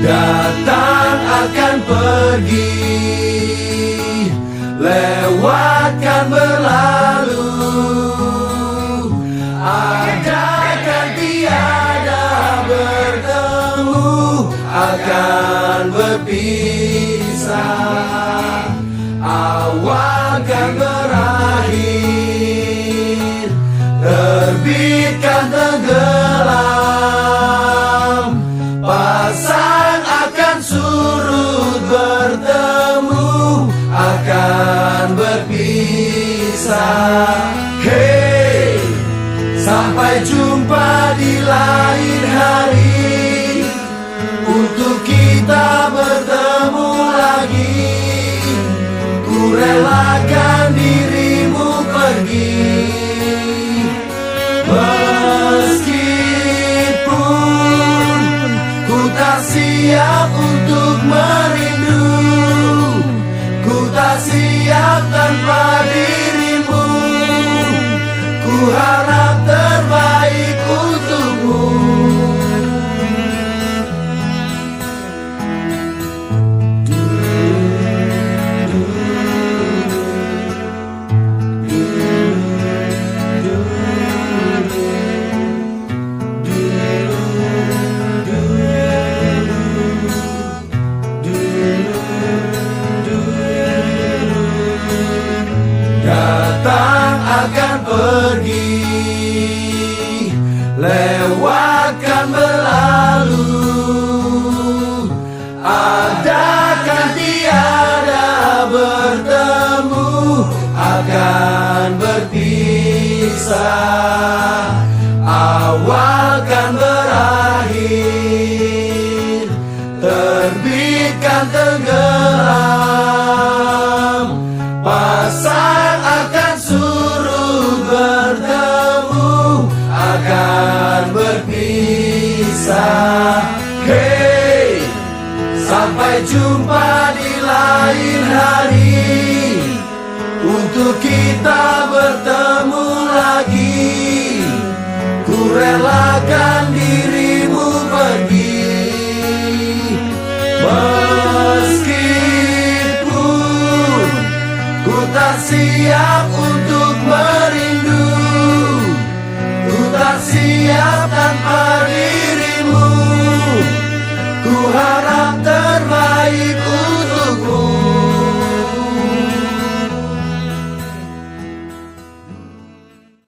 Datang akan pergi, lewatkan berlalu. Ada kan tiada bertemu, akan berpisah. Awal kan berakhir, terbitkan tenggelam. Pasang akan surut, bertemu akan berpisah. Hey, sampai jumpa di lain hari, untuk kita bertemu lagi. Ku relakan dirimu pergi, meskipun ku tak siap untuk merindu. Ku tak siap tanpa dirimu. Ku harap terbaik untukmu. Datang akan pergi, lewatkan berlalu. Ada kan tiada bertemu, akan berpisah. Awal kan berakhir, terbitkan tenggelam. Pasang akan surut, bertemu akan berpisah. Hey, sampai jumpa di lain hari, untuk kita bertemu lagi. Ku relakan dirimu pergi, meskipun ku tak siap